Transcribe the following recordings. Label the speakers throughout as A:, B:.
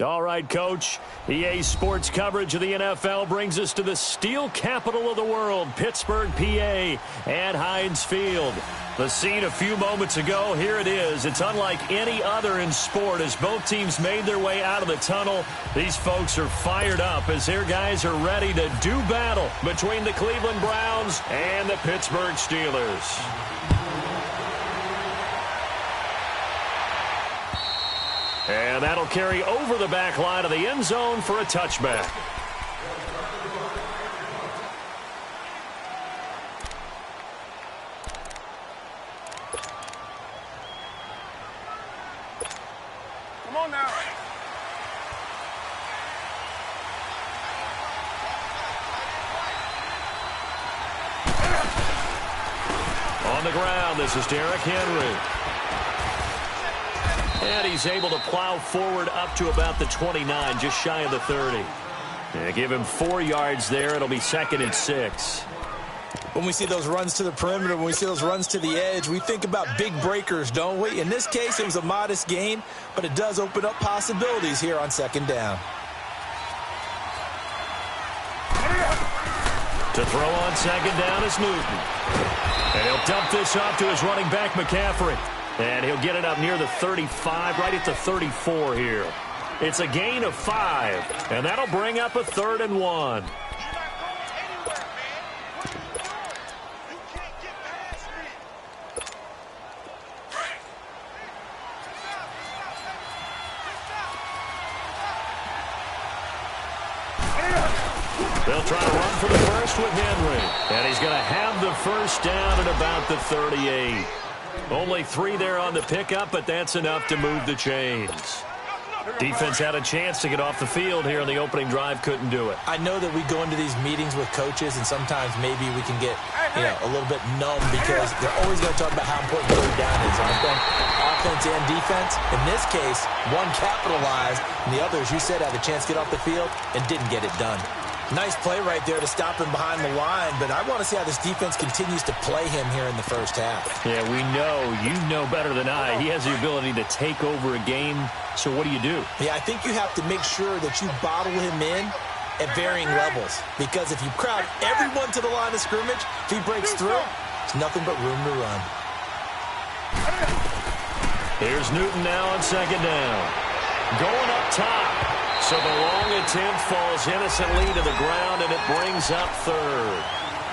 A: All right, Coach. EA Sports coverage of the NFL brings us to the steel capital of the world, Pittsburgh, PA, at Heinz Field. The scene a few moments ago, here it is. It's unlike any other in sport as both teams made their way out of the tunnel. These folks are fired up as their guys are ready to do battle between the Cleveland Browns and the Pittsburgh Steelers. And that'll carry over the back line of the end zone for a touchback.
B: Come on now.
A: On the ground, this is Derrick Henry. And he's able to plow forward up to about the 29, just shy of the 30. And give him 4 yards there. It'll be 2nd and 6.
C: When we see those runs to the perimeter, when we see those runs to the edge, we think about big breakers, don't we? In this case, it was a modest gain, but it does open up possibilities here on 2nd down.
A: To throw on 2nd down is Newton. And he'll dump this off to his running back, McCaffrey. And he'll get it up near the 35, right at the 34 here. It's a gain of 5, and that'll bring up a 3rd and 1. They'll try to run for the first with Henry. And he's going to have the first down at about the 38. Only 3 there on the pickup, but that's enough to move the chains. Defense had a chance to get off the field here in the opening drive, couldn't do it.
C: I know that we go into these meetings with coaches, and sometimes maybe we can get a little bit numb because they're always going to talk about how important third down is on both offense and defense. In this case, one capitalized, and the other, as you said, had a chance to get off the field and didn't get it done. Nice play right there to stop him behind the line, but I want to see how this defense continues to play him here in the first half.
A: Yeah, we know. You know better than I. He has the ability to take over a game, so what do you do?
C: Yeah, I think you have to make sure that you bottle him in at varying levels, because if you crowd everyone to the line of scrimmage, if he breaks through, it's nothing but room to run.
A: Here's Newton now on 2nd down. Going up top. So the long attempt falls innocently to the ground, and it brings up 3rd.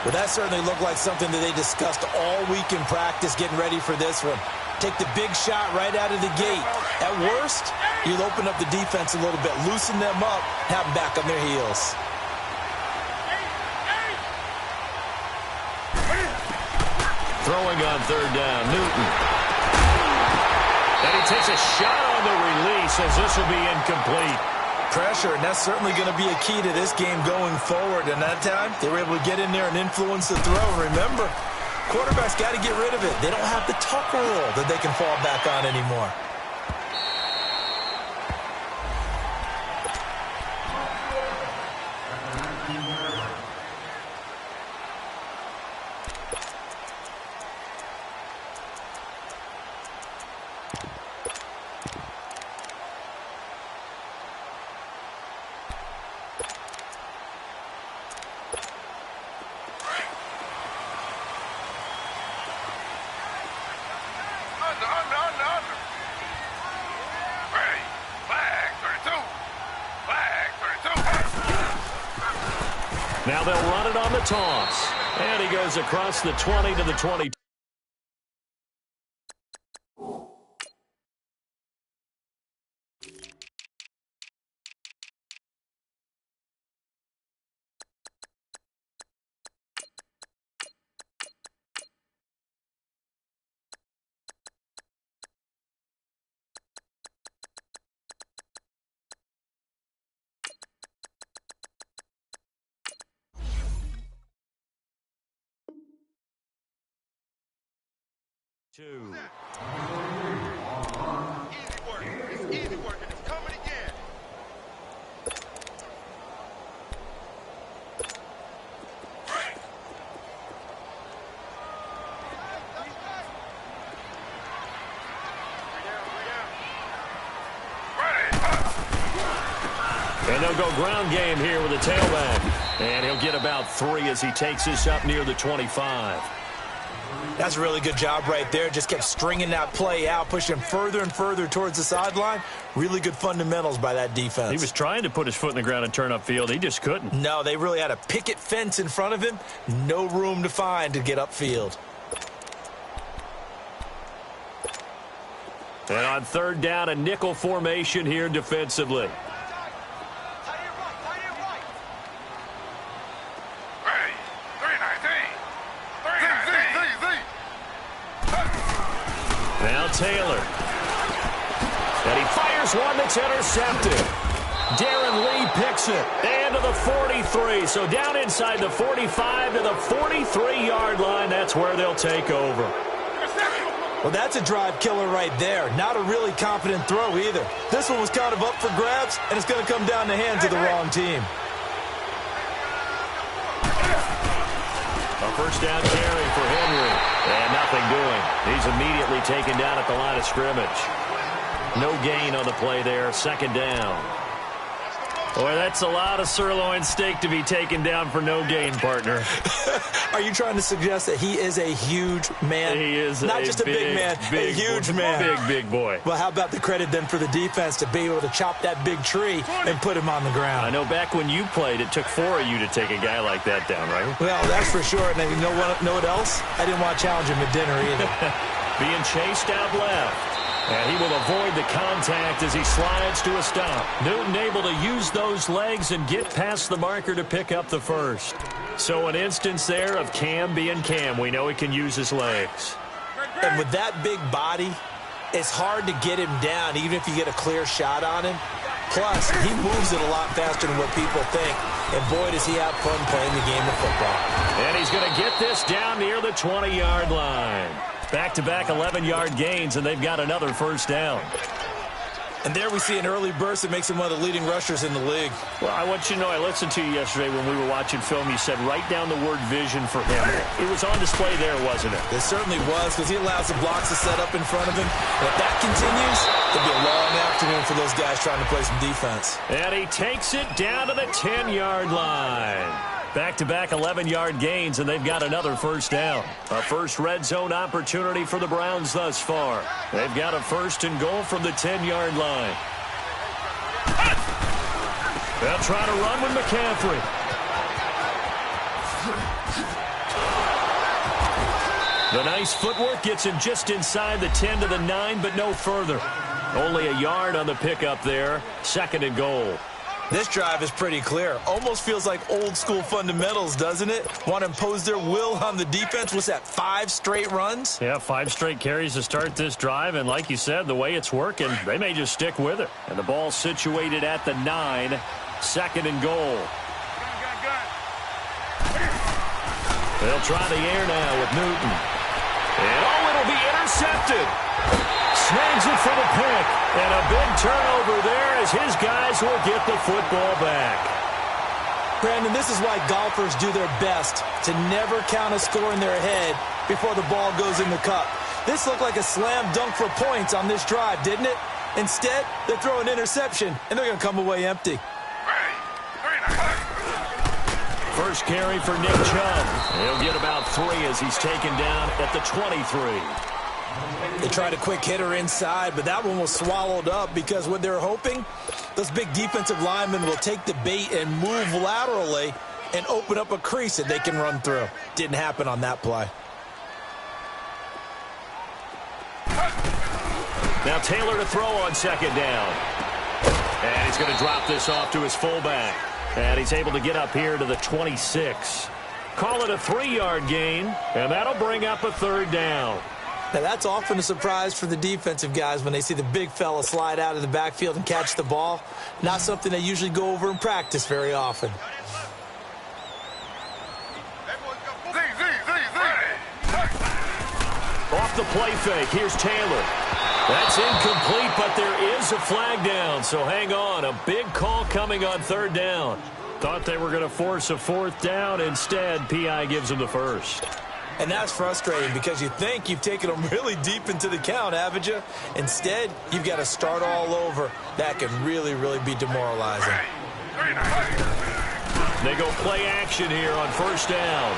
C: Well, that certainly looked like something that they discussed all week in practice getting ready for this one. Take the big shot right out of the gate. At worst, you'll open up the defense a little bit, loosen them up, have them back on their heels.
A: Throwing on 3rd down, Newton. And he takes a shot on the release as this will be incomplete.
C: Pressure, and that's certainly going to be a key to this game going forward. And that time, they were able to get in there and influence the throw. Remember, quarterbacks got to get rid of it. They don't have the tuck rule that they can fall back on anymore.
A: Now they'll run it on the toss. And he goes across the 20 to the 22. Two.
B: Easy work. It's easy work, and it's coming again.
A: And they'll go ground game here with a tailback. And he'll get about 3 as he takes this up near the 25.
C: That's a really good job right there. Just kept stringing that play out, pushing further and further towards the sideline. Really good fundamentals by that defense.
A: He was trying to put his foot in the ground and turn upfield. He just couldn't.
C: No, they really had a picket fence in front of him. No room to find to get upfield.
A: And on third down, a nickel formation here defensively. Now Taylor. And he fires one that's intercepted. Darren Lee picks it. And to the 43. So down inside the 45 to the 43-yard line. That's where they'll take over.
C: Well, that's a drive killer right there. Not a really confident throw either. This one was kind of up for grabs, and it's going to come down the hands of the wrong team.
A: A first down carry for Henry. And nothing doing. He's immediately taken down at the line of scrimmage. No gain on the play there. Second down. Boy, that's a lot of sirloin steak to be taken down for no gain, partner.
C: Are you trying to suggest that he is a huge man?
A: He is
C: not just a big man, a huge man.
A: Big boy.
C: Well, how about the credit then for the defense to be able to chop that big tree and put him on the ground?
A: I know back when you played, it took 4 of you to take a guy like that down, right?
C: Well, that's for sure. And you know what else? I didn't want to challenge him at dinner either.
A: Being chased out left. And he will avoid the contact as he slides to a stop. Newton able to use those legs and get past the marker to pick up the first. So an instance there of Cam being Cam. We know he can use his legs.
C: And with that big body, it's hard to get him down, even if you get a clear shot on him. Plus, he moves it a lot faster than what people think. And boy, does he have fun playing the game of football.
A: And he's going to get this down near the 20-yard line. Back-to-back 11-yard gains, and they've got another first down.
C: And there we see an early burst that makes him one of the leading rushers in the league.
A: Well, I want you to know, I listened to you yesterday when we were watching film. You said write down the word vision for him. It was on display there, wasn't it?
C: It certainly was, because he allows the blocks to set up in front of him. And if that continues, it'll be a long afternoon for those guys trying to play some defense.
A: And he takes it down to the 10-yard line. Back-to-back 11-yard gains, and they've got another first down. A first red zone opportunity for the Browns thus far. They've got a first and goal from the 10-yard line. They'll try to run with McCaffrey. The nice footwork gets him just inside the 10 to the 9, but no further. Only a yard on the pickup there. Second and goal.
C: This drive is pretty clear. Almost feels like old-school fundamentals, doesn't it? Want to impose their will on the defense. What's that, 5 straight runs?
A: Yeah, 5 straight carries to start this drive. And like you said, the way it's working, they may just stick with it. And the ball situated at the 9. Second and goal. They'll try the air now with Newton. And it'll be intercepted. Snags it for the pick. And a big turnover there as his guys will get the football back.
C: Brandon, this is why golfers do their best to never count a score in their head before the ball goes in the cup. This looked like a slam dunk for points on this drive, didn't it? Instead, they throw an interception, and they're going to come away empty.
A: First carry for Nick Chubb. He'll get about 3 as he's taken down at the 23.
C: They tried a quick hitter inside, but that one was swallowed up because what they're hoping, those big defensive linemen will take the bait and move laterally and open up a crease that they can run through. Didn't happen on that play.
A: Now Taylor to throw on second down. And he's going to drop this off to his fullback. And he's able to get up here to the 26. Call it a 3-yard gain, and that'll bring up a third down.
C: Now, that's often a surprise for the defensive guys when they see the big fella slide out of the backfield and catch the ball. Not something they usually go over in practice very often.
A: Off the play fake, here's Taylor. That's incomplete, but there is a flag down, so hang on. A big call coming on third down. Thought they were going to force a fourth down. Instead, P.I. gives them the first.
C: And that's frustrating because you think you've taken them really deep into the count, haven't you? Instead, you've got to start all over. That can really, really be demoralizing.
A: They go play action here on first down.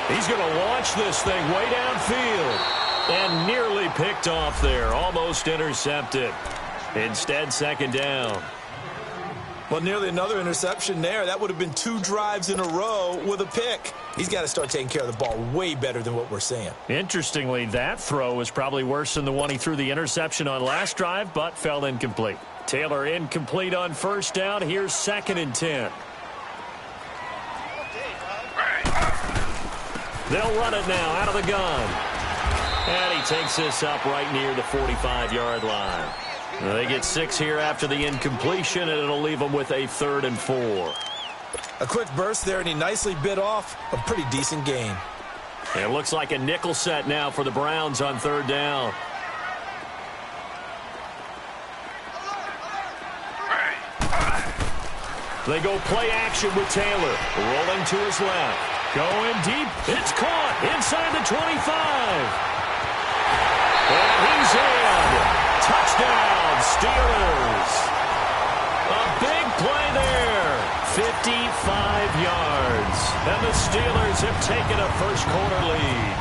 A: He's going to launch this thing way downfield. And nearly picked off there. Almost intercepted. Instead, second down.
C: Well, nearly another interception there. That would have been 2 drives in a row with a pick. He's got to start taking care of the ball way better than what we're seeing.
A: Interestingly, that throw was probably worse than the one he threw the interception on last drive, but fell incomplete. Taylor incomplete on first down. Here's 2nd and 10. They'll run it now out of the gun. And he takes this up right near the 45-yard line. They get 6 here after the incompletion, and it'll leave them with a 3rd and 4.
C: A quick burst there, and he nicely bit off a pretty decent gain.
A: It looks like a nickel set now for the Browns on 3rd down. They go play action with Taylor. Rolling to his left. Going deep. It's caught inside the 25. And he's in. Touchdown, Steelers. A big play there. 55 yards. And the Steelers have taken a first-quarter lead.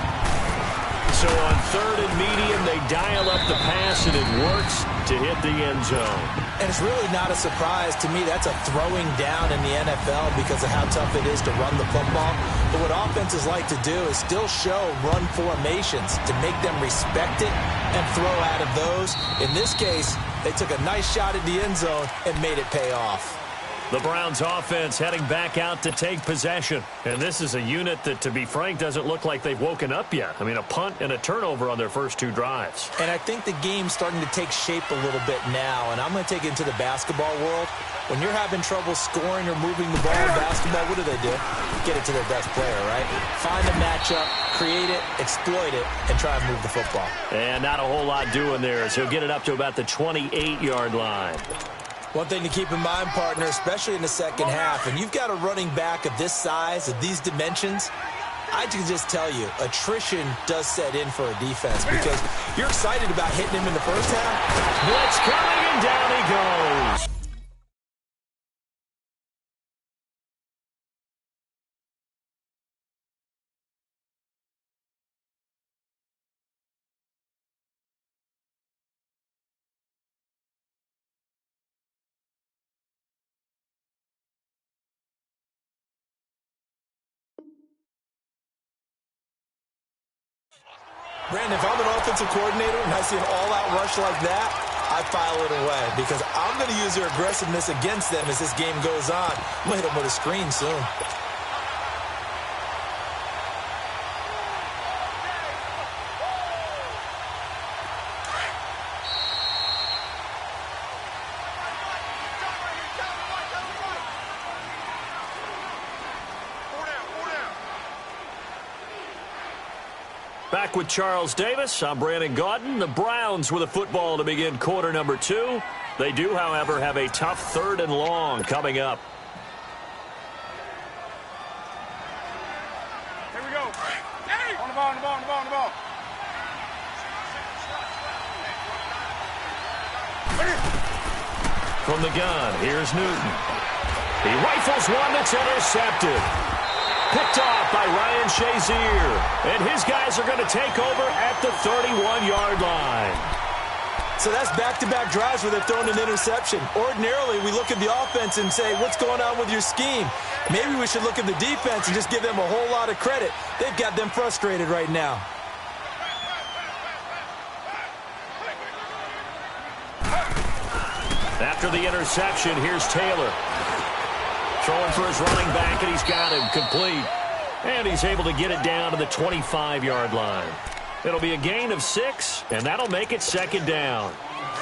A: So on 3rd and medium, they dial up the pass, and it works to hit the end zone.
C: And it's really not a surprise to me. That's a throwing down in the NFL because of how tough it is to run the football. But what offenses like to do is still show run formations to make them respect it and throw out of those. In this case, they took a nice shot at the end zone and made it pay off.
A: The Browns offense heading back out to take possession. And this is a unit that, to be frank, doesn't look like they've woken up yet. I mean, a punt and a turnover on their first 2 drives.
C: And I think the game's starting to take shape a little bit now. And I'm going to take it into the basketball world. When you're having trouble scoring or moving the ball in basketball, what do? Get it to their best player, right? Find a matchup, create it, exploit it, and try and move the football.
A: And not a whole lot doing there, as he'll get it up to about the 28-yard line.
C: One thing to keep in mind, partner, especially in the second half, and you've got a running back of this size, of these dimensions, I can just tell you, attrition does set in for a defense because you're excited about hitting him in the first half.
A: Blitz coming, and down he goes.
C: Brandon, if I'm an offensive coordinator and I see an all-out rush like that, I file it away because I'm going to use their aggressiveness against them as this game goes on. I'm going to hit them with a screen soon.
A: Back with Charles Davis, I'm Brandon Gaudin. The Browns with a football to begin quarter number 2. They do, however, have a tough 3rd and long coming up.
B: Here we go. Hey! On the ball, on the ball, on the ball, on the ball.
A: From the gun, here's Newton. He rifles one that's intercepted. Picked off by Ryan Shazier. And his guys are going to take over at the 31-yard line.
C: So that's back-to-back drives where they've thrown an interception. Ordinarily, we look at the offense and say, what's going on with your scheme? Maybe we should look at the defense and just give them a whole lot of credit. They've got them frustrated right now.
A: After the interception, here's Taylor. Throwing for his running back, and he's got him complete. And he's able to get it down to the 25-yard line. It'll be a gain of 6, and that'll make it second down.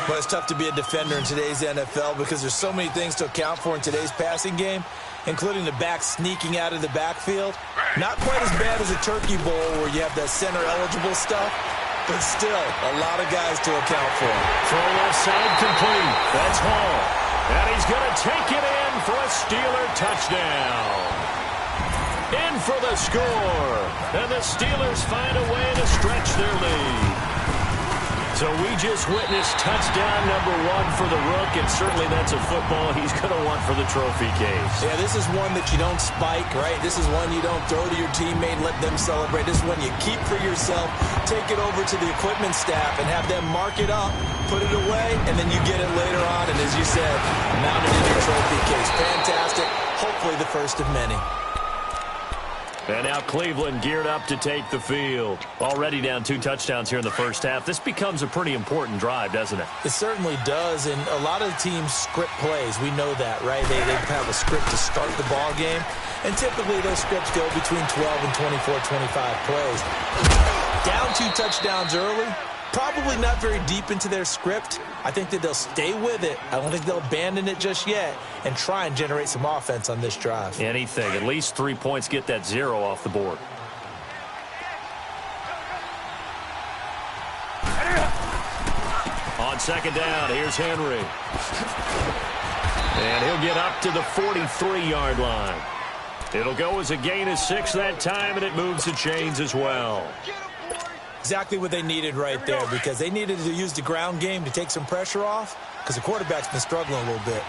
C: Well, it's tough to be a defender in today's NFL because there's so many things to account for in today's passing game, including the back sneaking out of the backfield. Not quite as bad as a turkey bowl where you have that center-eligible stuff, but still a lot of guys to account for.
A: Throw left side complete. That's Hall. And he's going to take it in for a Steeler touchdown. In for the score. And the Steelers find a way to stretch their lead. So we just witnessed touchdown number 1 for the Rook, and certainly that's a football he's going to want for the trophy case.
C: Yeah, this is one that you don't spike, right? This is one you don't throw to your teammate and let them celebrate. This is one you keep for yourself, take it over to the equipment staff, and have them mark it up, put it away, and then you get it later on, and as you said, mount it in your trophy case. Fantastic. Hopefully the first of many.
A: And now Cleveland geared up to take the field. Already down 2 touchdowns here in the first half. This becomes a pretty important drive, doesn't it?
C: It certainly does, and a lot of teams script plays. We know that, right? They have a script to start the ball game, and typically those scripts go between 12 and 24, 25 plays. Down 2 touchdowns early, probably not very deep into their script. I think that they'll stay with it. I don't think they'll abandon it just yet and try and generate some offense on this drive.
A: Anything. At least 3 points, get that 0 off the board. On second down, here's Henry. And he'll get up to the 43-yard line. It'll go as a gain of 6 that time, and it moves the chains as well.
C: Exactly what they needed right there, because they needed to use the ground game to take some pressure off, because the quarterback's been struggling a little bit.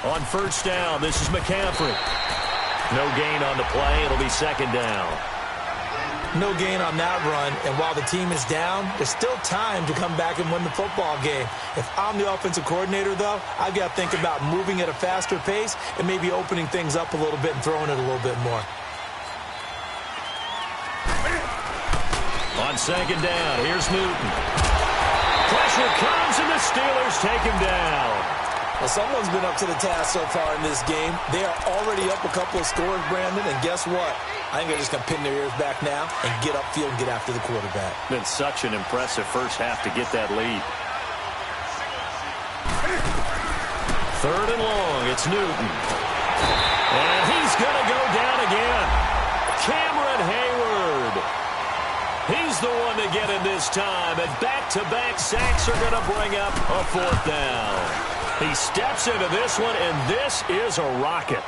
A: On first down, this is McCaffrey. No gain on the play. It'll be second down.
C: No gain on that run, and while the team is down, there's still time to come back and win the football game. If I'm the offensive coordinator, though, I've got to think about moving at a faster pace and maybe opening things up a little bit and throwing it a little bit more.
A: On second down, here's Newton. Pressure comes, and the Steelers take him down.
C: Well, someone's been up to the task so far in this game. They are already up a couple of scores, Brandon, and guess what? I think they're just going to pin their ears back now and get upfield and get after the quarterback.
A: Been such an impressive first half to get that lead. Third and long, it's Newton. And he's going to go down again. Cameron Hayward. He's the one to get it this time, and back-to-back sacks are going to bring up a 4th down. He steps into this one, and this is a rocket.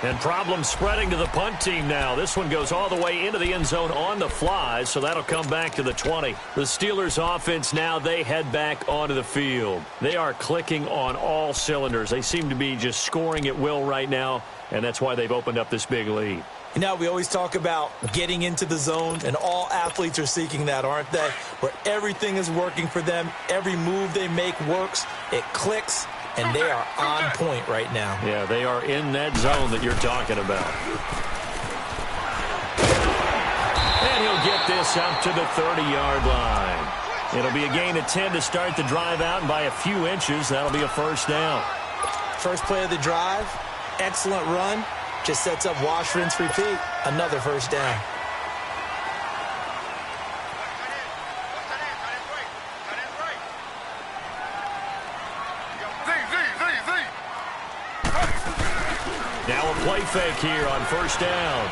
A: And problems spreading to the punt team now. This one goes all the way into the end zone on the fly, so that'll come back to the 20. The Steelers offense now, they head back onto the field. They are clicking on all cylinders. They seem to be just scoring at will right now, and that's why they've opened up this big lead.
C: You know, we always talk about getting into the zone, and all athletes are seeking that, aren't they? Where everything is working for them, every move they make works, it clicks, and they are on point right now.
A: Yeah, they are in that zone that you're talking about. And he'll get this up to the 30-yard line. It'll be a gain of 10 to start the drive out, and by a few inches, that'll be a first down.
C: First play of the drive, excellent run. Just sets up wash, rinse, repeat. Another first down.
A: Now a play fake here on first down.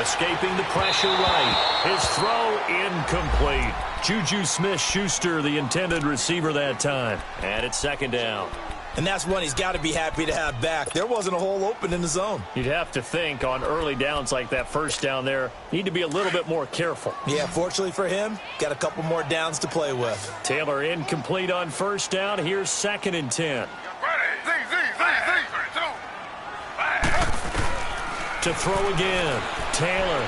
A: Escaping the pressure right. His throw incomplete. Juju Smith-Schuster, the intended receiver that time. And it's second down.
C: And that's one he's got to be happy to have back. There wasn't a hole open in the zone.
A: You'd have to think on early downs like that first down there, need to be a little bit more careful.
C: Yeah, fortunately for him, got a couple more downs to play with.
A: Taylor incomplete on first down. Here's second and 10. To throw again. Taylor.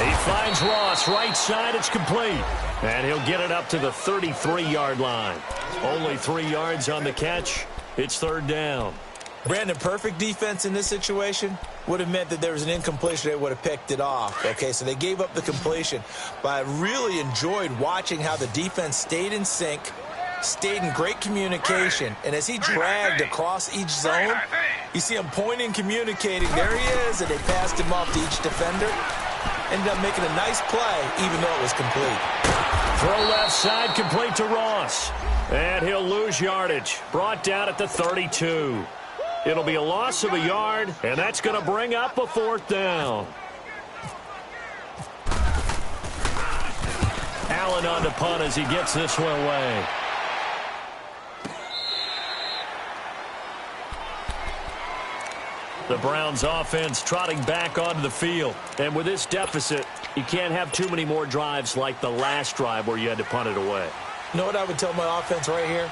A: He finds Ross right side. It's complete. And he'll get it up to the 33-yard line. Only 3 yards on the catch. It's third down.
C: Brandon, perfect defense in this situation would have meant that there was an incompletion. They would have picked it off. Okay, so they gave up the completion. But I really enjoyed watching how the defense stayed in sync, stayed in great communication. And as he dragged across each zone, you see him pointing, communicating. There he is, and they passed him off to each defender. Ended up making a nice play, even though it was complete.
A: Throw left side, complete to Ross. And he'll lose yardage. Brought down at the 32. It'll be a loss of a yard, and that's going to bring up a fourth down. Allen on the punt as he gets this one away. The Browns offense trotting back onto the field. And with this deficit, you can't have too many more drives like the last drive where you had to punt it away.
C: You know what I would tell my offense right here?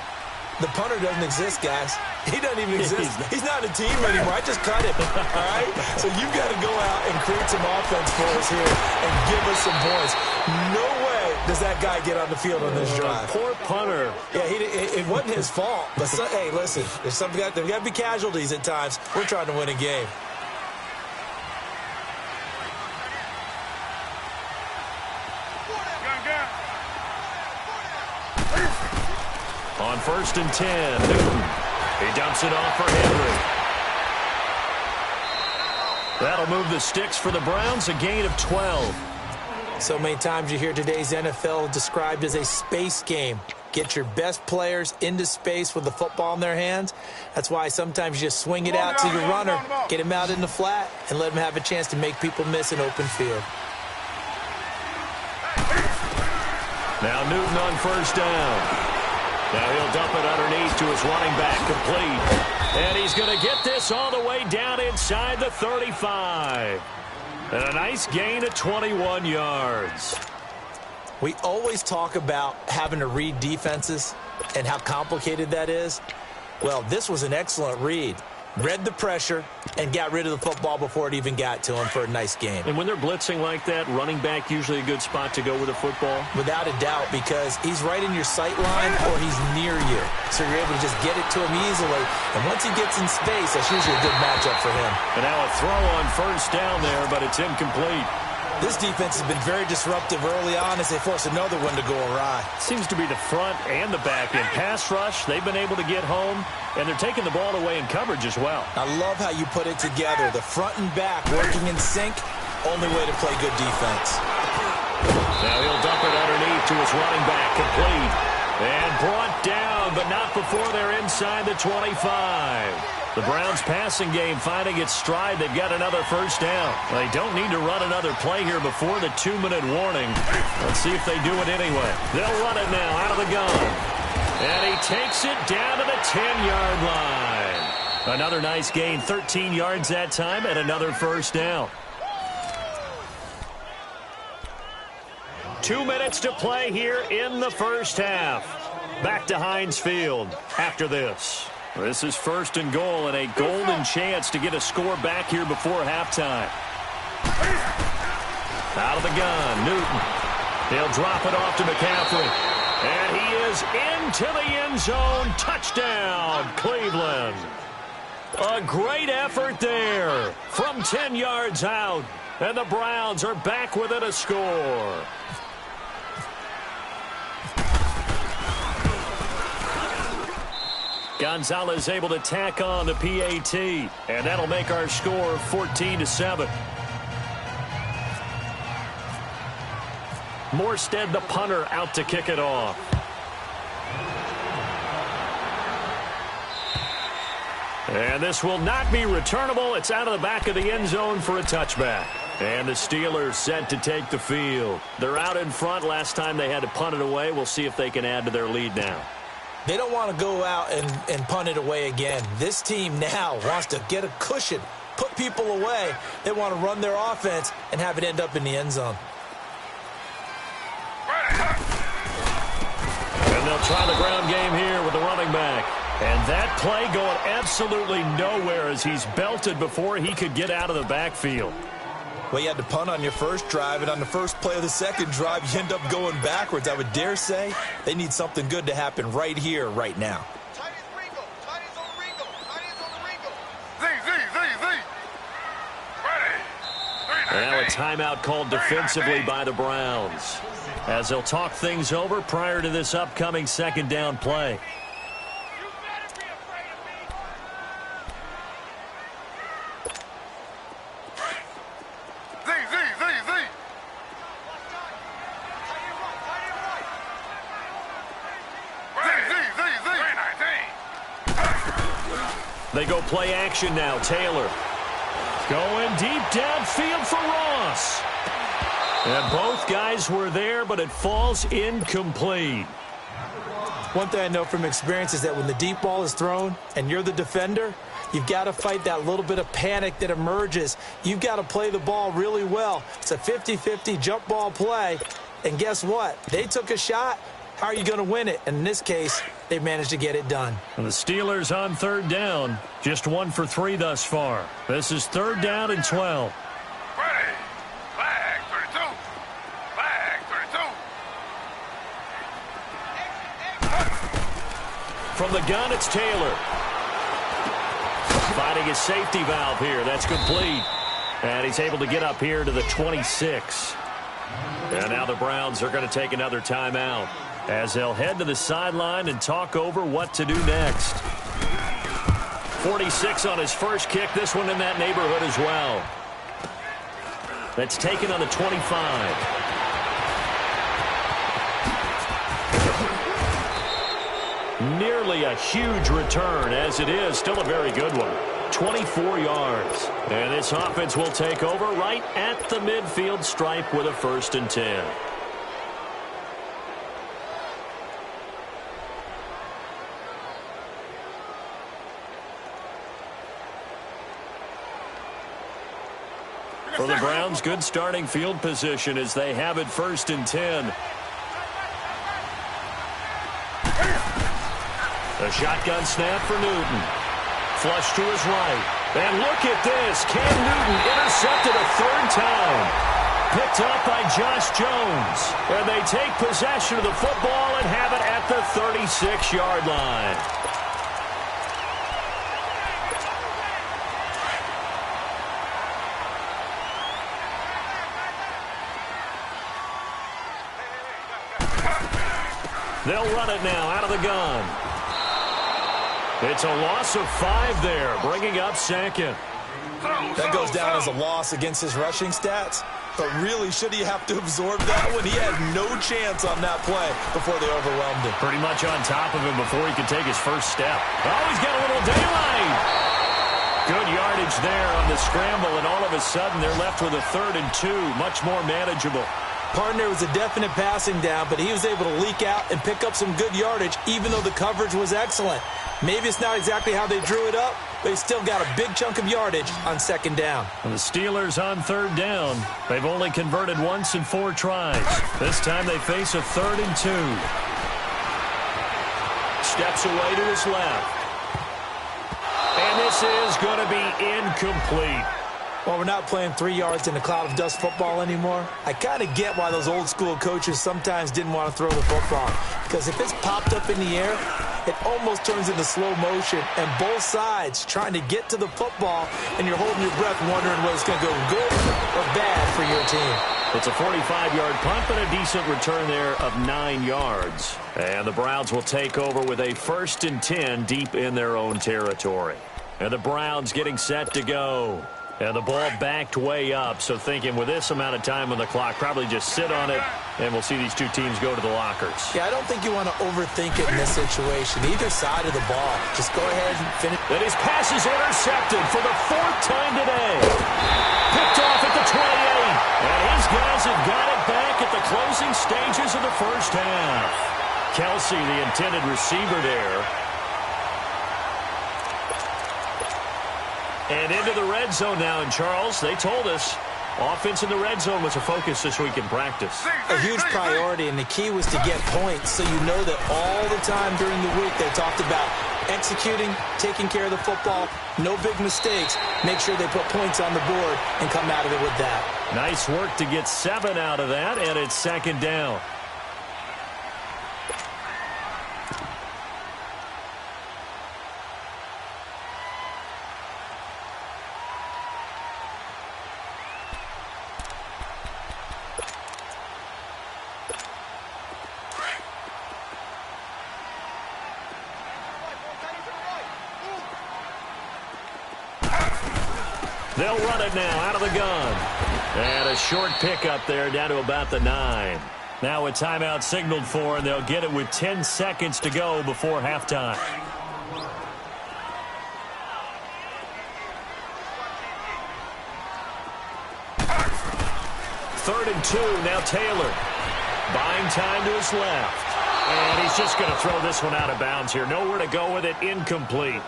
C: The punter doesn't exist, guys. He doesn't even exist. He's not a team anymore. I just cut him, all right? So you've got to go out and create some offense for us here and give us some points. No way does that guy get on the field on this drive.
A: Poor punter.
C: Yeah, it wasn't his fault. But, hey, listen, there's got to be casualties at times. We're trying to win a game.
A: On 1st and 10, Newton. He dumps it off for Henry. That'll move the sticks for the Browns, a gain of 12.
C: So many times you hear today's NFL described as a space game. Get your best players into space with the football in their hands. That's why sometimes you just swing it out to your runner, get him out in the flat, and let him have a chance to make people miss an open field.
A: Now Newton on 1st down. Now he'll dump it underneath to his running back, complete. And he's going to get this all the way down inside the 35. And a nice gain of 21 yards.
C: We always talk about having to read defenses and how complicated that is. Well, this was an excellent read. Read the pressure and got rid of the football before it even got to him for a nice game.
A: And when they're blitzing like that, running back usually a good spot to go with the football?
C: Without a doubt, because he's right in your sight line or he's near you. So you're able to just get it to him easily. And once he gets in space, that's usually a good matchup for him.
A: And now a throw on 1st down there, but it's incomplete.
C: This defense has been very disruptive early on as they force another one to go awry.
A: Seems to be the front and the back end. Pass rush, they've been able to get home, and they're taking the ball away in coverage as well.
C: I love how you put it together. The front and back working in sync, only way to play good defense.
A: Now he'll dump it underneath to his running back, complete. And brought down, but not before they're inside the 25. The Browns passing game finding its stride. They've got another 1st down. They don't need to run another play here before the 2-minute warning. Let's see if they do it anyway. They'll run it now out of the gun. And he takes it down to the 10-yard line. Another nice gain, 13 yards that time, and another 1st down. 2 minutes to play here in the 1st half. Back to Heinz Field after this. This is 1st and goal and a golden chance to get a score back here before halftime. Out of the gun, Newton. He'll drop it off to McCaffrey. And he is into the end zone. Touchdown, Cleveland. A great effort there from 10 yards out. And the Browns are back within a score. Gonzalez able to tack on the PAT, and that'll make our score 14-7. Morstead, the punter, out to kick it off. And this will not be returnable. It's out of the back of the end zone for a touchback. And the Steelers set to take the field. They're out in front. Last time they had to punt it away. We'll see if they can add to their lead now.
C: They don't want to go out and punt it away again. This team now wants to get a cushion, put people away. They want to run their offense and have it end up in the end zone.
A: And they'll try the ground game here with the running back. And that play going absolutely nowhere as he's belted before he could get out of the backfield.
C: Well, you had to punt on your first drive, and on the first play of the second drive, you end up going backwards. I would dare say they need something good to happen right here, right now.
A: And now a timeout called defensively by the Browns as they'll talk things over prior to this upcoming 2nd down play. They go play action now. Taylor going deep downfield for Ross. And both guys were there, but it falls incomplete.
C: One thing I know from experience is that when the deep ball is thrown and you're the defender, You've got to fight that little bit of panic that emerges. You've got to play the ball really well. It's a 50-50 jump ball play. And guess what? They took a shot. How are you going to win it? And in this case, they managed to get it done.
A: And the Steelers on third down. Just 1 for 3 thus far. This is third down and 12.
B: Ready. Flag 32. Flag 32.
A: From the gun, it's Taylor. Finding his safety valve here. That's complete. And he's able to get up here to the 26. And now the Browns are going to take another timeout as they'll head to the sideline and talk over what to do next. 46 on his first kick. This one in that neighborhood as well. That's taken on the 25. Nearly a huge return, as it is still a very good one. 24 yards. And this offense will take over right at the midfield stripe with a 1st and 10. For the Browns, good starting field position as they have it 1st and 10. A shotgun snap for Newton. Flush to his right. And look at this. Cam Newton intercepted a 3rd time. Picked up by Josh Jones. And they take possession of the football and have it at the 36-yard line. They'll run it now out of the gun. It's a loss of 5 there, bringing up 2nd.
C: That goes down as a loss against his rushing stats. But really, should he have to absorb that one? He had no chance on that play before they overwhelmed him.
A: Pretty much on top of him before he could take his first step. Oh, he's got a little daylight. Good yardage there on the scramble, and all of a sudden they're left with a 3rd and 2, much more manageable.
C: Partner was a definite passing down, but he was able to leak out and pick up some good yardage, even though the coverage was excellent. Maybe it's not exactly how they drew it up, but he still got a big chunk of yardage on 2nd down.
A: And the Steelers on 3rd down. They've only converted once in 4 tries. This time they face a 3rd and 2. Steps away to his left. And this is going to be incomplete.
C: Well, we're not playing 3 yards in a cloud of dust football anymore. I kind of get why those old school coaches sometimes didn't want to throw the football. Because if it's popped up in the air, it almost turns into slow motion. And both sides trying to get to the football, and you're holding your breath wondering whether it's going to go good or bad for your team.
A: It's a 45-yard punt, but a decent return there of 9 yards. And the Browns will take over with a 1st and 10 deep in their own territory. And the Browns getting set to go. And the ball backed way up, so thinking with this amount of time on the clock, probably just sit on it, and we'll see these two teams go to the lockers.
C: Yeah, I don't think you want to overthink it in this situation. Either side of the ball. Just go ahead and finish.
A: And his pass is intercepted for the 4th time today. Picked off at the 28. And his guys have got it back at the closing stages of the 1st half. Kelsey, the intended receiver there. And into the red zone now. And Charles, they told us offense in the red zone was a focus this week in practice.
C: A huge priority, and the key was to get points. So you know that all the time during the week they talked about executing, taking care of the football, no big mistakes. Make sure they put points on the board and come out of it with that.
A: Nice work to get 7 out of that, and it's 2nd down. They'll run it now out of the gun. And a short pickup there down to about the 9. Now a timeout signaled for, and they'll get it with 10 seconds to go before halftime. Third and 2, now Taylor. Buying time to his left. And he's just going to throw this one out of bounds here. Nowhere to go with it, incomplete.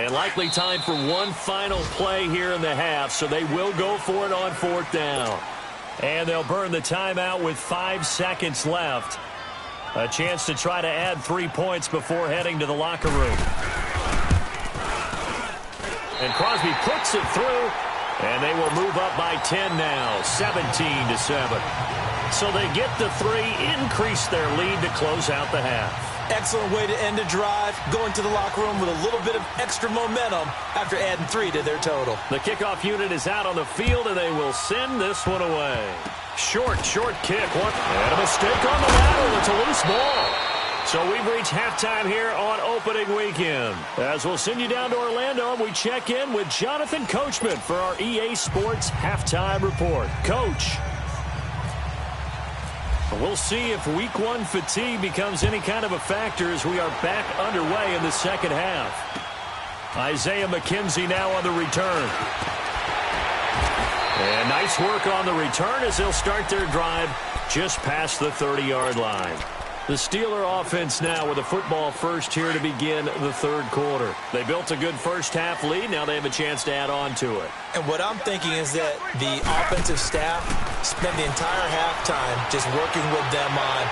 A: And likely time for one final play here in the half, so they will go for it on 4th down. And they'll burn the timeout with 5 seconds left. A chance to try to add 3 points before heading to the locker room. And Crosby puts it through, and they will move up by 10 now, 17-7. So they get the 3, increase their lead to close out the half.
C: Excellent way to end a drive, going to the locker room with a little bit of extra momentum after adding 3 to their total.
A: The kickoff unit is out on the field, and they will send this one away. Short kick. And a mistake on the lateral. It's a loose ball. So we've reached halftime here on opening weekend. As we'll send you down to Orlando, we check in with Jonathan Coachman for our EA Sports Halftime Report. Coach. We'll see if week 1 fatigue becomes any kind of a factor as we are back underway in the second half. Isaiah McKenzie now on the return. And nice work on the return as they'll start their drive just past the 30-yard line. The Steeler offense now with a football first here to begin the 3rd quarter. They built a good first half lead. Now they have a chance to add on to it.
C: And what I'm thinking is that the offensive staff spent the entire halftime just working with them on,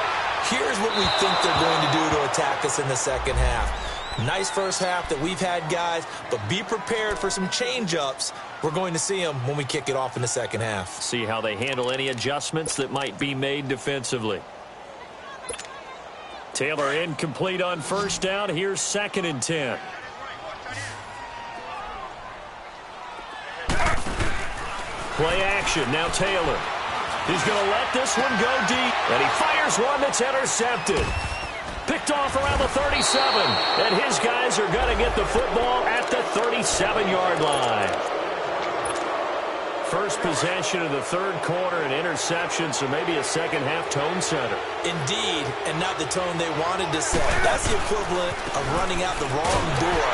C: here's what we think they're going to do to attack us in the second half. Nice first half that we've had, guys, but be prepared for some change-ups. We're going to see them when we kick it off in the second half.
A: See how they handle any adjustments that might be made defensively. Taylor incomplete on first down. Here's 2nd and 10. Play action. Now Taylor. He's going to let this one go deep. And he fires one that's intercepted. Picked off around the 37. And his guys are going to get the football at the 37-yard line. First possession of the 3rd quarter, an interception, so maybe a second-half tone setter.
C: Indeed, and not the tone they wanted to set. That's the equivalent of running out the wrong door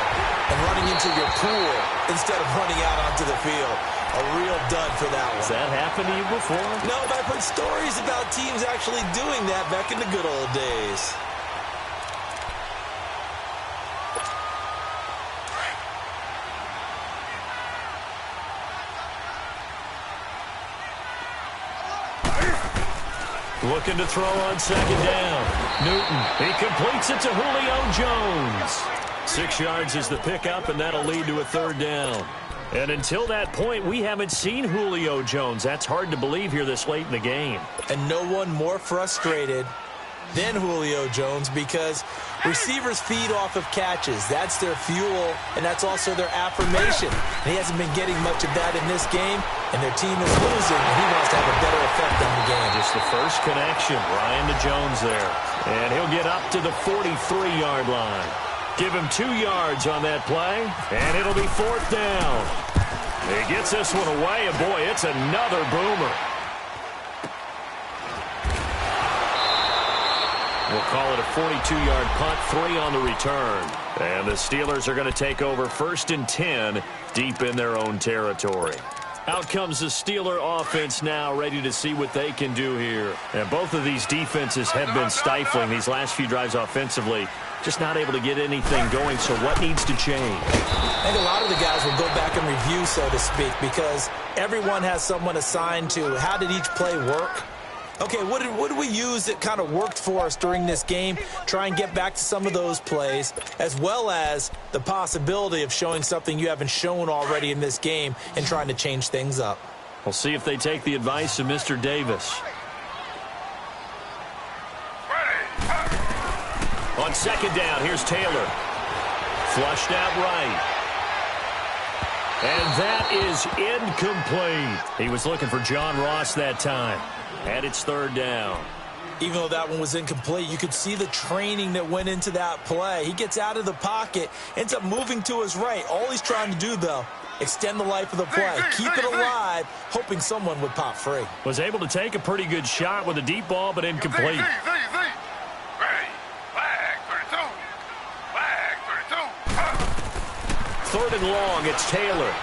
C: and running into your pool instead of running out onto the field. A real dud for that one.
A: Has that happened to you before?
C: No, but I've heard stories about teams actually doing that back in the good old days.
A: Looking to throw on 2nd down. Newton, he completes it to Julio Jones. 6 yards is the pickup, and that'll lead to a 3rd down. And until that point, we haven't seen Julio Jones. That's hard to believe here this late in the game.
C: And no one more frustrated than Julio Jones because receivers feed off of catches. That's their fuel, and that's also their affirmation. And he hasn't been getting much of that in this game, and their team is losing, and he wants to have a better effect on the game.
A: Just the first connection, Ryan to Jones there. And he'll get up to the 43-yard line. Give him 2 yards on that play, and it'll be 4th down. He gets this one away, and boy, it's another boomer. We'll call it a 42-yard punt, 3 on the return. And the Steelers are going to take over 1st and 10 deep in their own territory. Out comes the Steeler offense now, ready to see what they can do here. And both of these defenses have been stifling these last few drives offensively. Just not able to get anything going, so what needs to change?
C: I think a lot of the guys will go back and review, so to speak, because everyone has someone assigned to how did each play work. Okay, what did we use that kind of worked for us during this game? Try and get back to some of those plays, as well as the possibility of showing something you haven't shown already in this game and trying to change things up.
A: We'll see if they take the advice of Mr. Davis. On 2nd down, here's Taylor. Flushed out right. And that is incomplete. He was looking for John Ross that time. And it's 3rd down.
C: Even though that one was incomplete, you could see the training that went into that play. He gets out of the pocket, ends up moving to his right. All he's trying to do, though, extend the life of the play. Keep it alive, hoping someone would pop free.
A: Was able to take a pretty good shot with a deep ball, but incomplete.
B: Ready. Flag 32. Flag 32.
A: 3rd and long, it's Taylor.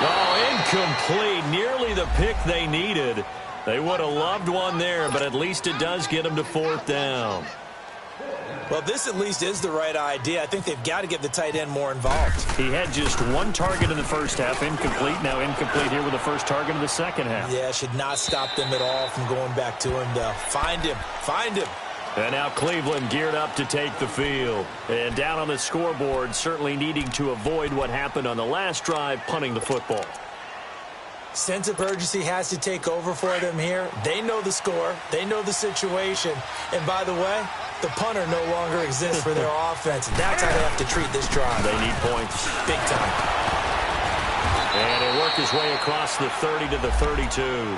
A: Oh, incomplete. Nearly the pick they needed. They would have loved one there, but at least it does get them to 4th down.
C: Well, this at least is the right idea. I think they've got to get the tight end more involved.
A: He had just one target in the first half, incomplete. Now incomplete here with the first target in the second half.
C: Yeah, should not stop them at all from going back to him, though. Find him. Find him.
A: And now Cleveland geared up to take the field. And down on the scoreboard, certainly needing to avoid what happened on the last drive, punting the football.
C: Sense of urgency has to take over for them here. They know the score. They know the situation. And by the way, the punter no longer exists for their offense. And that's how they have to treat this drive.
A: They need points.
C: Big time.
A: And he'll work his way across the 30 to the 32.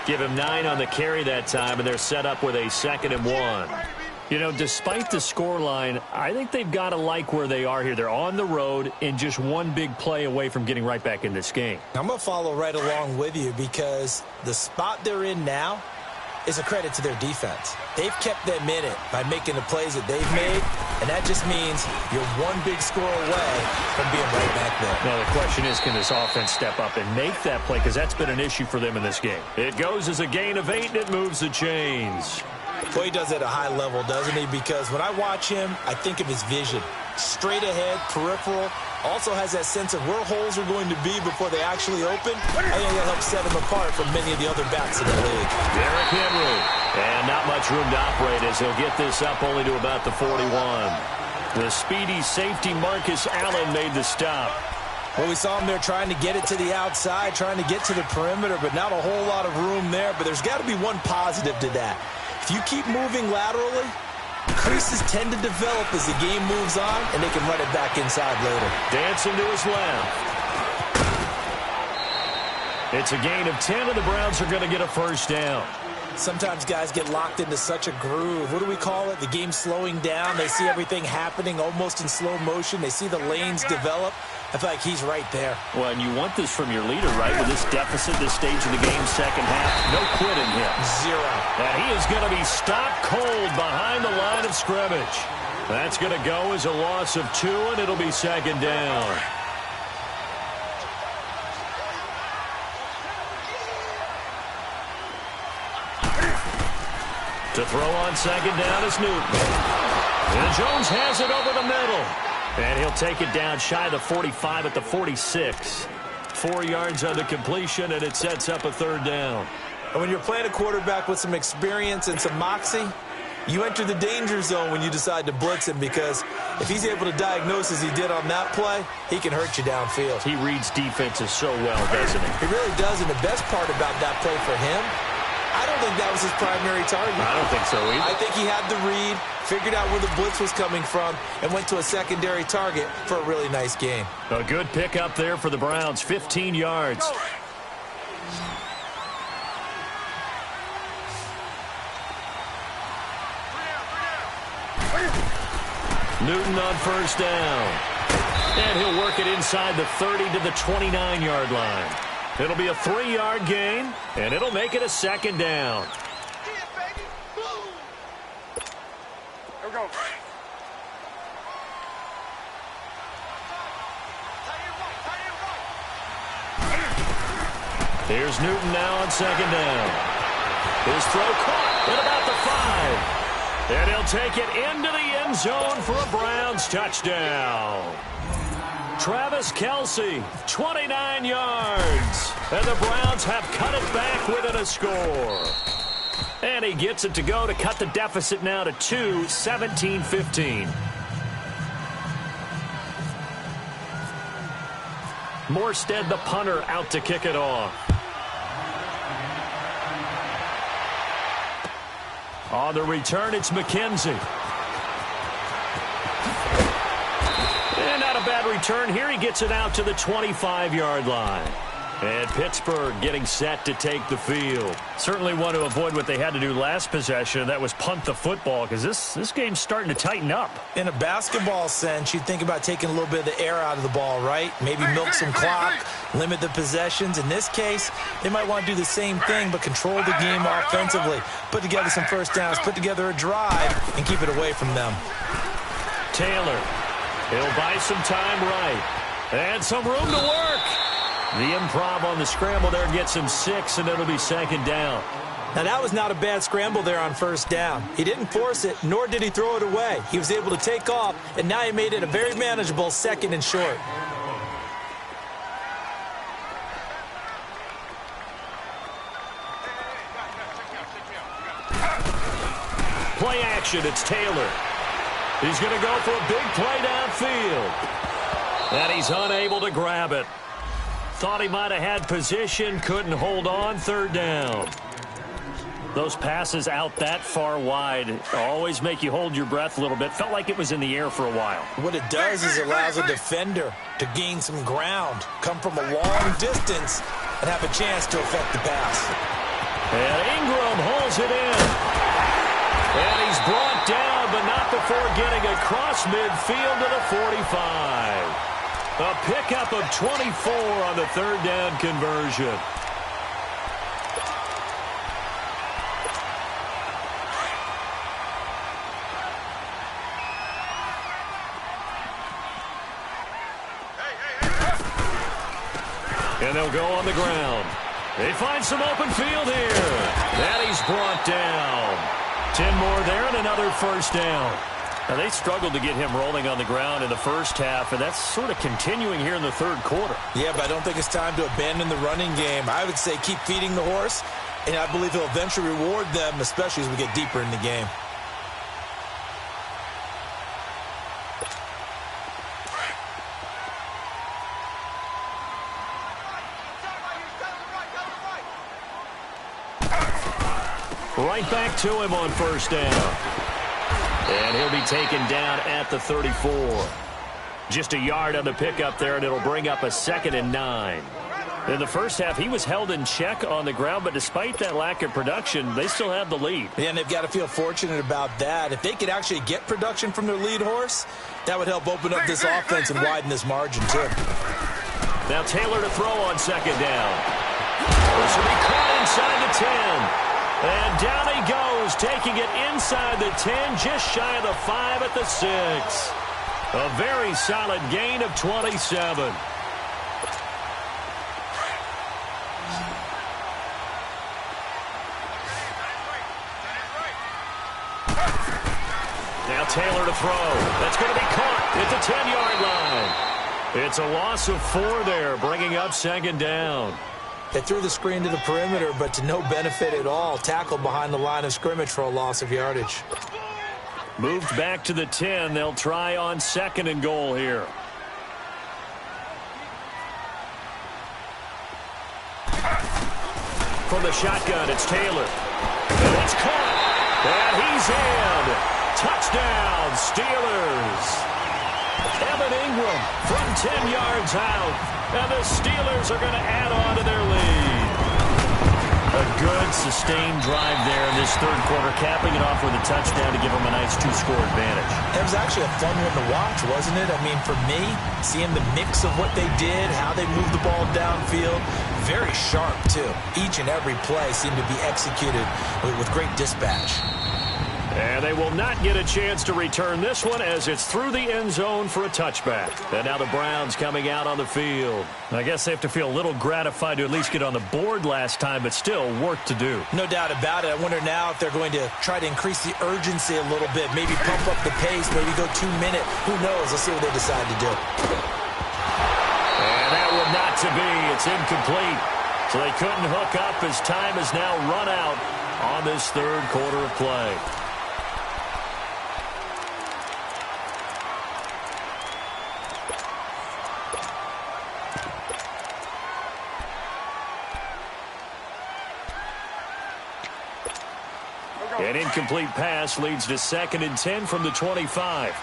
A: Give him 9 on the carry that time, and they're set up with a 2nd and 1. You know, despite the scoreline, I think they've got to like where they are here. They're on the road and just one big play away from getting right back in this game.
C: I'm going to follow right along with you because the spot they're in now is a credit to their defense. They've kept them in it by making the plays that they've made, and that just means you're one big score away from being right back there.
A: Now, the question is, can this offense step up and make that play? Because that's been an issue for them in this game. It goes as a gain of 8, and it moves the chains.
C: Well, he does it at a high level, doesn't he? Because when I watch him, I think of his vision. Straight ahead, peripheral, also has that sense of where holes are going to be before they actually open. I think that helps set him apart from many of the other backs in the league.
A: Derrick Henry. And not much room to operate as he'll get this up only to about the 41. The speedy safety Marcus Allen made the stop.
C: Well, we saw him there trying to get it to the outside, trying to get to the perimeter, but not a whole lot of room there. But there's got to be one positive to that. If you keep moving laterally, creases tend to develop as the game moves on, and they can run it back inside later.
A: Dancing to his left. It's a gain of 10, and the Browns are going to get a first down.
C: Sometimes guys get locked into such a groove. What do we call it? The game's slowing down. They see everything happening almost in slow motion. They see the lanes develop. I feel like he's right there.
A: Well, and you want this from your leader, right? With this deficit, this stage of the game, second half, no quitting him.
C: 0.
A: And he is going to be stopped cold behind the line of scrimmage. That's going to go as a loss of 2, and it'll be second down. To throw on second down is Newton. And Jones has it over the middle. And he'll take it down shy of the 45 at the 46. 4 yards on the completion, and it sets up a third down.
C: And when you're playing a quarterback with some experience and some moxie, you enter the danger zone when you decide to blitz him, because if he's able to diagnose as he did on that play, he can hurt you downfield.
A: He reads defenses so well, doesn't he?
C: He really does, and the best part about that play for him, I don't think that was his primary target.
A: I don't think so either.
C: I think he had the read, figured out where the blitz was coming from, and went to a secondary target for a really nice gain.
A: A good pickup there for the Browns, 15 yards. Newton on first down. And he'll work it inside the 30 to the 29-yard line. It'll be a 3-yard gain, and it'll make it a second down.
B: Here we go.
A: Here's Newton now on second down. His throw caught at about the 5. And he'll take it into the end zone for a Browns touchdown. Travis Kelce, 29 yards. And the Browns have cut it back within a score. And he gets it to go to cut the deficit now to 2, 17-15. Morstead, the punter, out to kick it off. On the return, it's McKenzie. And not a bad return here. He gets it out to the 25-yard line. And Pittsburgh getting set to take the field. Certainly want to avoid what they had to do last possession. That was punt the football, because this game's starting to tighten up.
C: In a basketball sense, you think about taking a little bit of the air out of the ball, right? Maybe milk some clock, limit the possessions. In this case, they might want to do the same thing, but control the game offensively. Put together some first downs, put together a drive, and keep it away from them.
A: Taylor, he'll buy some time right. And some room to work. The improv on the scramble there gets him 6, and it'll be second down.
C: Now, that was not a bad scramble there on first down. He didn't force it, nor did he throw it away. He was able to take off, and now he made it a very manageable 2nd and short.
A: Play action, it's Taylor. He's going to go for a big play downfield. And he's unable to grab it. Thought he might have had position, couldn't hold on, 3rd down. Those passes out that far wide always make you hold your breath a little bit. Felt like it was in the air for a while.
C: What it does is it allows a defender to gain some ground, come from a long distance, and have a chance to affect the pass.
A: And Ingram holds it in. And he's brought down, but not before getting across midfield to the 45. A pickup of 24 on the 3rd down conversion. And they'll go on the ground. They find some open field here. And he's brought down. 10 more there and another 1st down. Now, they struggled to get him rolling on the ground in the first half, and that's sort of continuing here in the 3rd quarter.
C: Yeah, but I don't think it's time to abandon the running game. I would say keep feeding the horse, and I believe he'll eventually reward them, especially as we get deeper in the game.
A: Right back to him on 1st down. And he'll be taken down at the 34. Just a yard on the pickup there, and it'll bring up a 2nd and 9. In the first half, he was held in check on the ground, but despite that lack of production, they still have the lead.
C: Yeah, and they've got to feel fortunate about that. If they could actually get production from their lead horse, that would help open up this offense and widen this margin, too.
A: Now Taylor to throw on 2nd down. This will be caught inside the 10. And down he goes, taking it inside the 10, just shy of the 5 at the 6. A very solid gain of 27. Now Taylor to throw. That's going to be caught at the 10-yard line. It's a loss of 4 there, bringing up 2nd down.
C: They threw the screen to the perimeter, but to no benefit at all. Tackled behind the line of scrimmage for a loss of yardage.
A: Moved back to the 10. They'll try on 2nd and goal here. From the shotgun, it's Taylor. And it's caught. And he's in. Touchdown, Steelers. Evan Ingram from 10 yards out. And the Steelers are going to add on to their lead. A good, sustained drive there in this 3rd quarter, capping it off with a touchdown to give them a nice 2-score advantage.
C: It was actually a fun one to watch, wasn't it? I mean, for me, seeing the mix of what they did, how they moved the ball downfield, very sharp, too. Each and every play seemed to be executed with great dispatch.
A: And they will not get a chance to return this one as it's through the end zone for a touchback. And now the Browns coming out on the field. I guess they have to feel a little gratified to at least get on the board last time, but still work to do.
C: No doubt about it. I wonder now if they're going to try to increase the urgency a little bit, maybe pump up the pace, maybe go 2-minute. Who knows? Let's see what they decide to do.
A: And that one not to be. It's incomplete. So they couldn't hook up as time has now run out on this 3rd quarter of play. An incomplete pass leads to 2nd and 10 from the 25.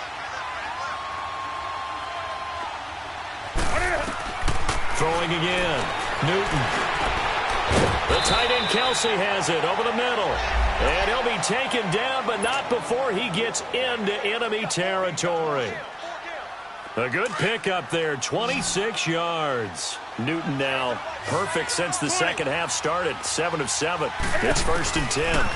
A: Throwing again. Newton. The tight end Kelsey has it over the middle. And he'll be taken down, but not before he gets into enemy territory. A good pickup there, 26 yards. Newton now perfect since the 2nd half started, 7 of 7. It's 1st and 10.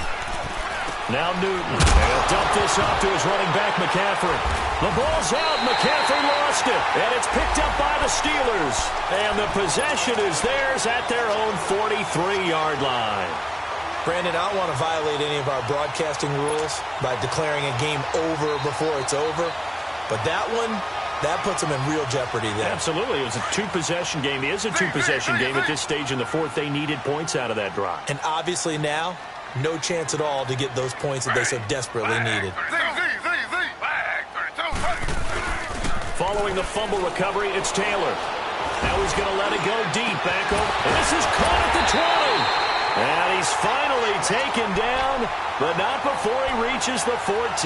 A: Now Newton. He'll dump this off to his running back, McCaffrey. The ball's out. McCaffrey lost it. And it's picked up by the Steelers. And the possession is theirs at their own 43-yard line.
C: Brandon, I don't want to violate any of our broadcasting rules by declaring a game over before it's over, but that one, that puts them in real jeopardy there.
A: Absolutely. It was a two-possession game. It is a two-possession game at this stage in the fourth. They needed points out of that drive.
C: And obviously now, no chance at all to get those points that they so desperately needed.
A: Following the fumble recovery, it's Taylor. Now he's going to let it go deep back over. And this is caught at the 20. And he's finally taken down, but not before he reaches the 14.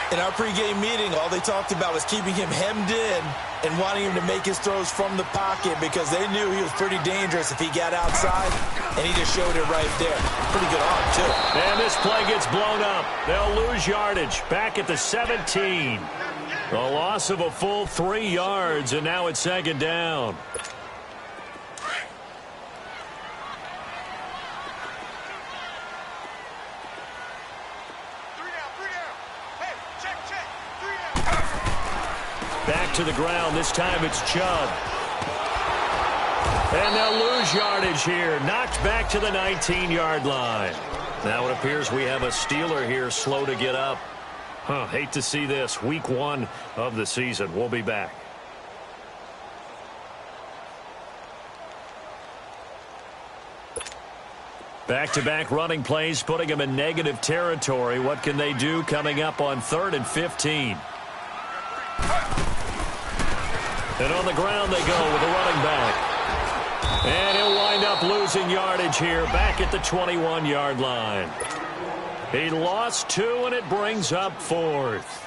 C: In our pregame meeting, all they talked about was keeping him hemmed in and wanting him to make his throws from the pocket because they knew he was pretty dangerous if he got outside, and he just showed it right there. Pretty good arm, too.
A: And this play gets blown up. They'll lose yardage back at the 17. A loss of a full 3 yards, and now it's second down. Back to the ground. This time it's Chubb. And they'll lose yardage here. Knocked back to the 19-yard line. Now it appears we have a Steeler here slow to get up. Hate to see this. Week 1 of the season. We'll be back. Back-to-back running plays putting them in negative territory. What can they do coming up on 3rd and 15? And on the ground they go with the running back. And he'll wind up losing yardage here back at the 21-yard line. He lost 2, and it brings up 4th.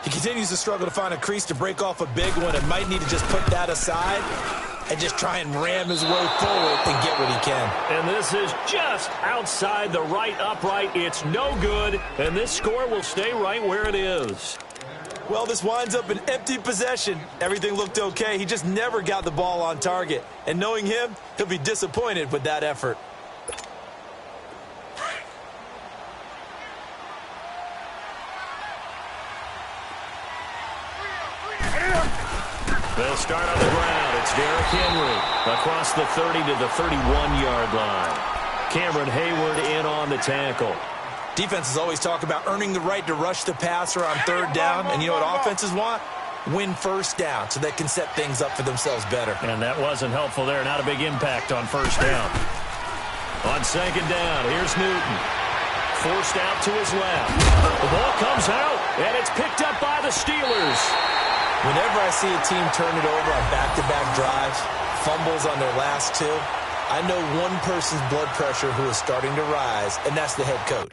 C: He continues to struggle to find a crease to break off a big one and might need to just put that aside and just try and ram his way forward and get what he can.
A: And this is just outside the right upright. It's no good, and this score will stay right where it is.
C: Well, this winds up an empty possession. Everything looked okay. He just never got the ball on target. And knowing him, he'll be disappointed with that effort.
A: They'll start on the ground. It's Derrick Henry across the 30 to the 31-yard line. Cameron Hayward in on the tackle.
C: Defenses always talk about earning the right to rush the passer on 3rd down. And you know what offenses want? Win 1st down so they can set things up for themselves better.
A: And that wasn't helpful there. Not a big impact on 1st down. On 2nd down, here's Newton. Forced out to his left. The ball comes out, and it's picked up by the Steelers.
C: Whenever I see a team turn it over on back-to-back drives, fumbles on their last 2, I know one person's blood pressure who is starting to rise, and that's the head coach.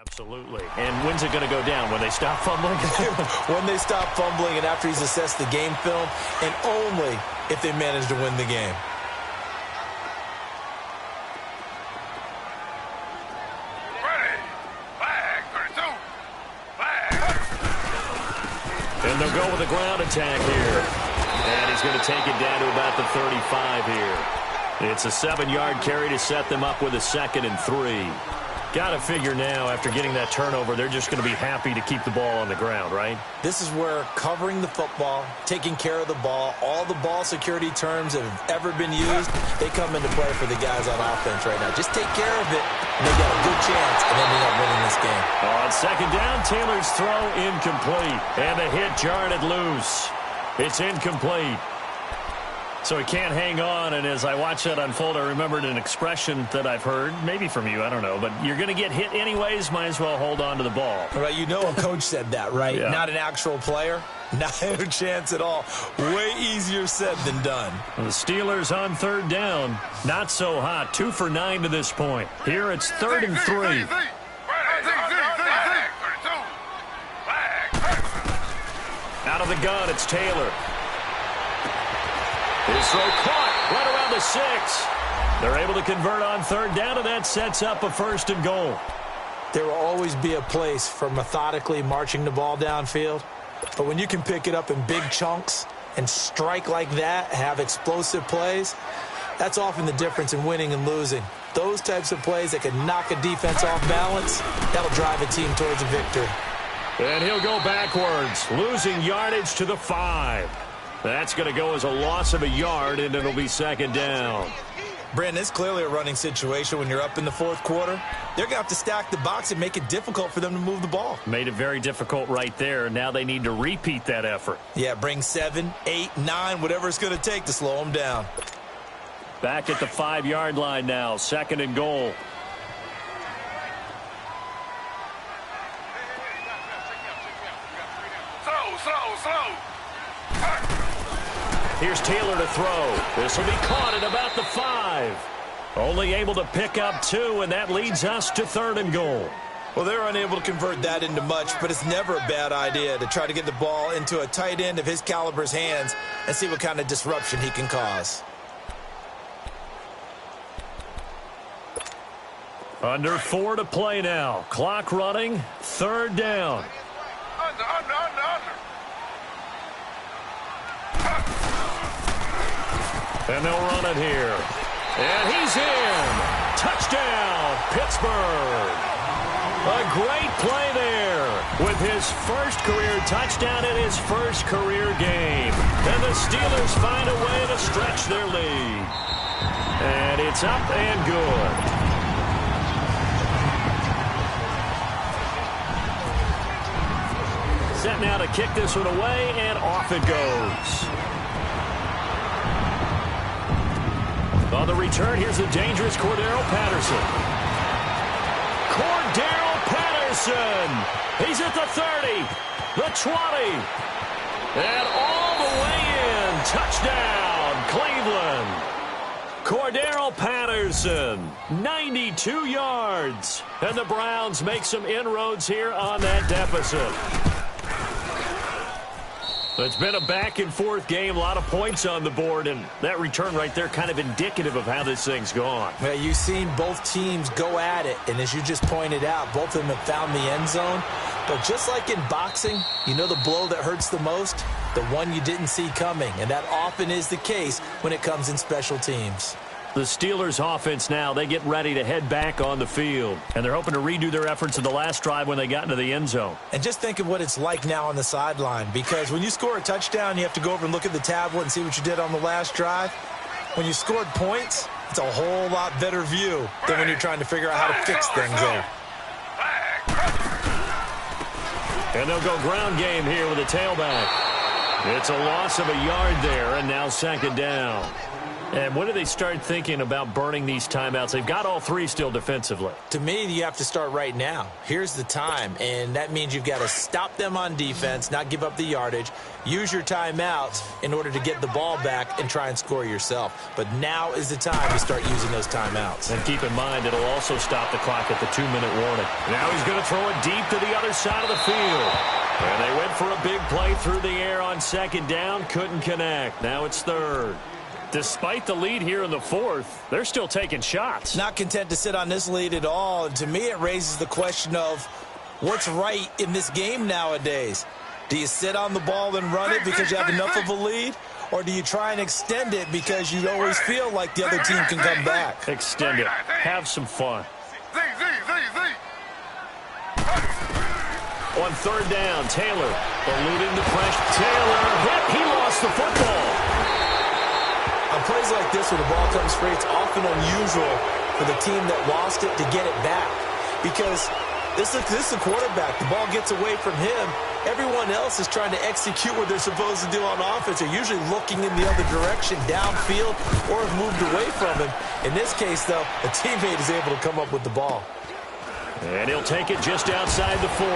A: Absolutely. And when's it going to go down? When they stop fumbling?
C: When they stop fumbling and after he's assessed the game film, and only if they manage to win the game.
A: And they'll go with a ground attack here. And he's going to take it down to about the 35 here. It's a 7-yard carry to set them up with a 2nd and 3. Got to figure now, after getting that turnover, they're just going to be happy to keep the ball on the ground, right?
C: This is where covering the football, taking care of the ball, all the ball security terms that have ever been used, they come into play for the guys on offense right now. Just take care of it, and they got a good chance of ending up winning this game.
A: On 2nd down, Taylor's throw incomplete, and the hit jarred it loose. It's incomplete. So he can't hang on, and as I watch that unfold, I remembered an expression that I've heard, maybe from you, I don't know, but you're going to get hit anyways, might as well hold on to the ball.
C: Right, you know a coach said that, right?
A: Yeah.
C: Not an actual player. Not a chance at all. Way easier said than done.
A: The Steelers on 3rd down, not so hot, 2 for 9 to this point. Here it's 3rd and 3. Out of the gun, it's Taylor. His throw caught right around the 6. They're able to convert on 3rd down, and that sets up a 1st and goal.
C: There will always be a place for methodically marching the ball downfield. But when you can pick it up in big chunks and strike like that, have explosive plays, that's often the difference in winning and losing. Those types of plays that can knock a defense off balance, that'll drive a team towards a victory.
A: And he'll go backwards, losing yardage to the 5. That's going to go as a loss of a yard, and it'll be second down.
C: Brandon, it's clearly a running situation when you're up in the fourth quarter. They're going to have to stack the box and make it difficult for them to move the ball.
A: Made it very difficult right there. Now they need to repeat that effort.
C: Yeah, bring 7, 8, 9, whatever it's going to take to slow them down.
A: Back at the 5-yard line now, second and goal.
B: Slow.
A: Here's Taylor to throw. This will be caught at about the 5. Only able to pick up 2, and that leads us to third and goal.
C: Well, they're unable to convert that into much, but it's never a bad idea to try to get the ball into a tight end of his caliber's hands and see what kind of disruption he can cause.
A: Under 4 to play now. Clock running, third down.
B: Under.
A: And they'll run it here. And he's in. Touchdown, Pittsburgh. A great play there with his first career touchdown in his first career game. And the Steelers find a way to stretch their lead. And it's up and good. Set now to kick this one away, and off it goes. On the return, here's the dangerous Cordarrelle Patterson. Cordarrelle Patterson. He's at the 30, the 20, and all the way in. Touchdown, Cleveland. Cordarrelle Patterson, 92 yards. And the Browns make some inroads here on that deficit. It's been a back-and-forth game, a lot of points on the board, and that return right there kind of indicative of how this thing's gone.
C: Well, you've seen both teams go at it, and as you just pointed out, both of them have found the end zone. But just like in boxing, you know the blow that hurts the most? The one you didn't see coming, and that often is the case when it comes in special teams.
A: The Steelers offense now, they get ready to head back on the field. And they're hoping to redo their efforts in the last drive when they got into the end zone.
C: And just think of what it's like now on the sideline. Because when you score a touchdown, you have to go over and look at the tablet and see what you did on the last drive. When you scored points, it's a whole lot better view than when you're trying to figure out how to fix things there.
A: And they'll go ground game here with a tailback. It's a loss of a yard there, and now second down. And when do they start thinking about burning these timeouts? They've got all 3 still defensively.
C: To me, you have to start right now. Here's the time, and that means you've got to stop them on defense, not give up the yardage, use your timeouts in order to get the ball back and try and score yourself. But now is the time to start using those timeouts.
A: And keep in mind, it'll also stop the clock at the 2-minute warning. Now he's going to throw it deep to the other side of the field. And they went for a big play through the air on second down, couldn't connect. Now it's third. Despite the lead here in the fourth, they're still taking shots.
C: Not content to sit on this lead at all. And to me, it raises the question of what's right in this game nowadays. Do you sit on the ball and run it because you have enough of a lead? Or do you try and extend it because you always feel like the other team can come back?
A: Extend it. Have some fun. On third down, Taylor eluding the pressure. Taylor hit. He lost the football.
C: On plays like this where the ball comes free, it's often unusual for the team that lost it to get it back. Because this is the quarterback. The ball gets away from him. Everyone else is trying to execute what they're supposed to do on offense. They're usually looking in the other direction, downfield, or have moved away from him. In this case, though, a teammate is able to come up with the ball.
A: And he'll take it just outside the 40.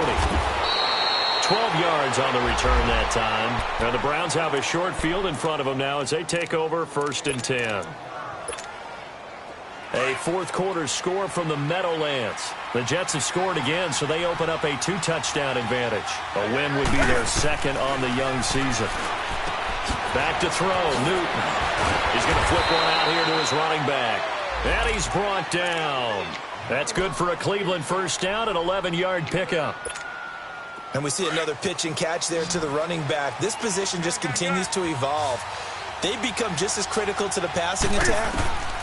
A: 12 yards on the return that time. Now the Browns have a short field in front of them now as they take over 1st and 10. A fourth quarter score from the Meadowlands. The Jets have scored again, so they open up a 2-touchdown advantage. A win would be their second on the young season. Back to throw, Newton. He's going to flip one out here to his running back. And he's brought down. That's good for a Cleveland first down, an 11-yard pickup.
C: And we see another pitch and catch there to the running back. This position just continues to evolve. They become just as critical to the passing attack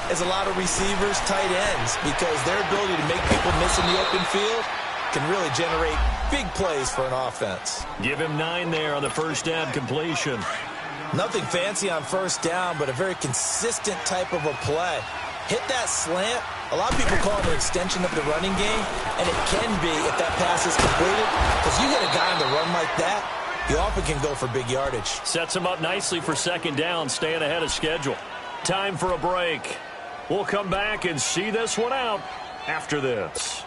C: as a lot of receivers, tight ends, because their ability to make people miss in the open field can really generate Big plays for an offense.
A: Give him 9 there on the first down completion.
C: Nothing fancy on first down, but a very consistent type of a play. Hit that slant. A lot of people call it an extension of the running game, and it can be if that pass is completed. Because you hit a guy on the run like that, you often can go for big yardage.
A: Sets him up nicely for second down, staying ahead of schedule. Time for a break. We'll come back and see this one out after this.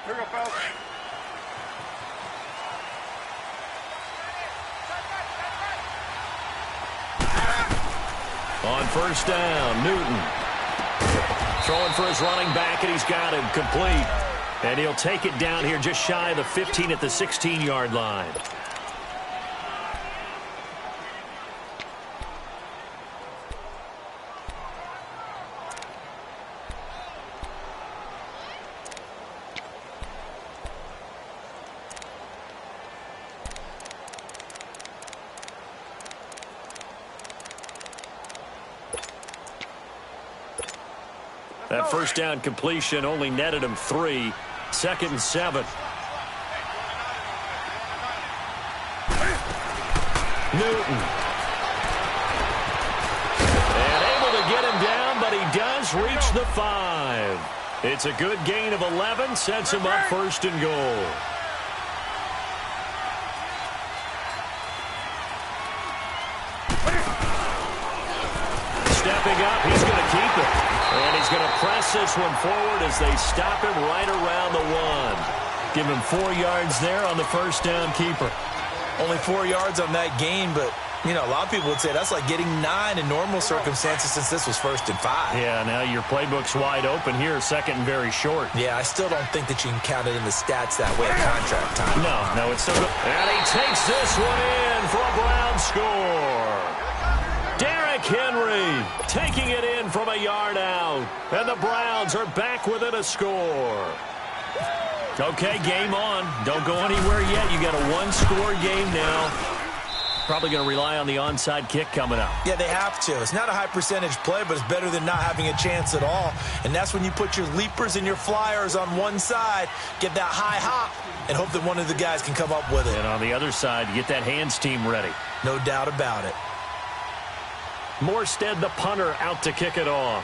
B: Here we go, fellas.
A: On first down, Newton. Throwing for his running back, and he's got him complete. And he'll take it down here just shy of the 15 at the 16-yard line. That first down completion only netted him 3. 2nd and 7. Newton. And able to get him down, but he does reach the 5. It's a good gain of 11, sets him up 1st and goal. Stepping up, he's going to keep it. And he's going to press this one forward as they stop him right around the 1. Give him 4 yards there on the first down keeper.
C: Only 4 yards on that gain, but, you know, a lot of people would say that's like getting 9 in normal circumstances since this was 1st and 5.
A: Yeah, now your playbook's wide open here, 2nd and very short.
C: Yeah, I still don't think that you can count it in the stats that way at contract time.
A: No, it's still good. And he takes this one in for a Brown score. Derrick Henry taking it in from a yard out. And the Browns are back within a score. Okay, game on. Don't go anywhere yet. You got a 1-score game now. Probably going to rely on the onside kick coming up.
C: Yeah, they have to. It's not a high percentage play, but it's better than not having a chance at all. And that's when you put your leapers and your flyers on one side, get that high hop, and hope that one of the guys can come up with it.
A: And on the other side, get that hands team ready.
C: No doubt about it.
A: Morstead, the punter, out to kick it off.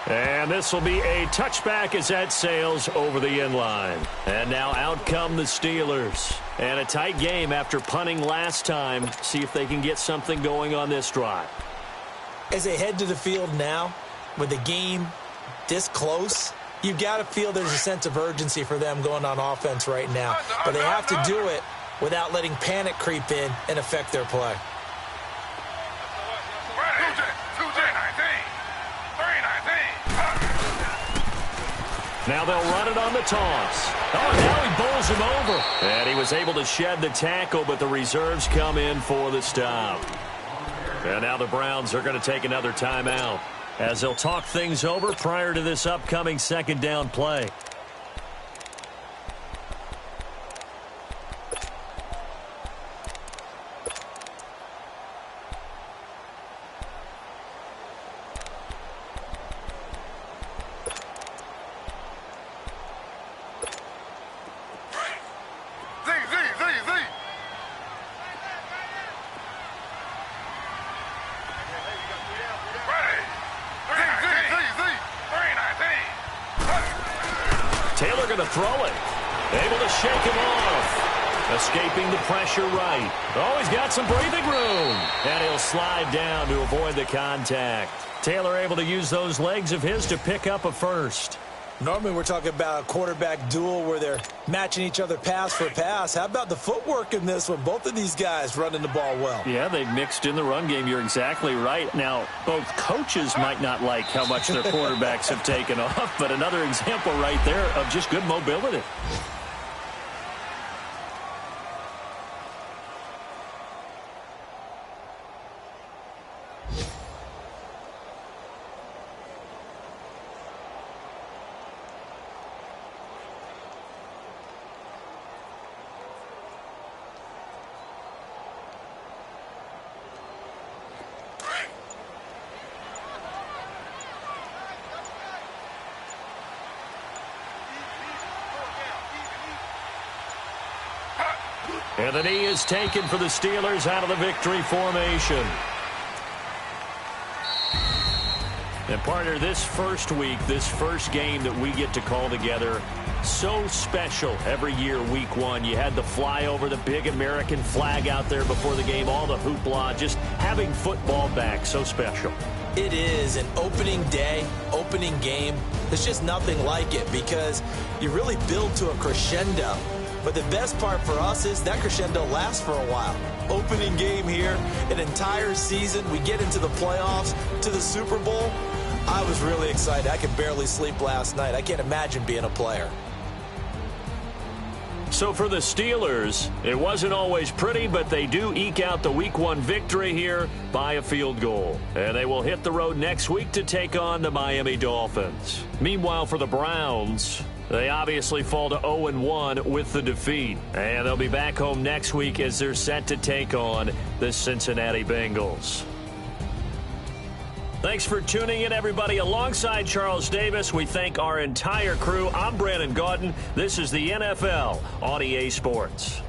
A: And this will be a touchback as that sails over the end line. And now out come the Steelers. And a tight game after punting last time. See if they can get something going on this drive.
C: As they head to the field now, with the game this close, you've got to feel there's a sense of urgency for them going on offense right now. But they have to do it without letting panic creep in and affect their play.
A: Now they'll run it on the toss. Oh, now he bowls him over. And he was able to shed the tackle, but the reserves come in for the stop. And now the Browns are going to take another timeout as they'll talk things over prior to this upcoming 2nd down play. Taylor going to throw it. Able to shake him off. Escaping the pressure right. Oh, he's got some breathing room. And he'll slide down to avoid the contact. Taylor able to use those legs of his to pick up a first.
C: Normally we're talking about a quarterback duel where they're matching each other pass for pass. How about the footwork in this one? Both of these guys running the ball well.
A: Yeah, they mixed in the run game. You're exactly right. Now, both coaches might not like how much their quarterbacks have taken off, but another example right there of just good mobility. And the knee is taken for the Steelers out of the victory formation. And partner, this first week, this first game that we get to call together, so special every year, week one. You had the flyover, the big American flag out there before the game, all the hoopla, just having football back, so special.
C: It is an opening day, opening game. There's just nothing like it because you really build to a crescendo. But the best part for us is that crescendo lasts for a while. Opening game here, an entire season. We get into the playoffs, to the Super Bowl. I was really excited. I could barely sleep last night. I can't imagine being a player.
A: So for the Steelers, it wasn't always pretty, but they do eke out the week one victory here by a field goal. And they will hit the road next week to take on the Miami Dolphins. Meanwhile, for the Browns, they obviously fall to 0-1 with the defeat. And they'll be back home next week as they're set to take on the Cincinnati Bengals. Thanks for tuning in, everybody. Alongside Charles Davis, we thank our entire crew. I'm Brandon Gaudin. This is the NFL on EA Sports.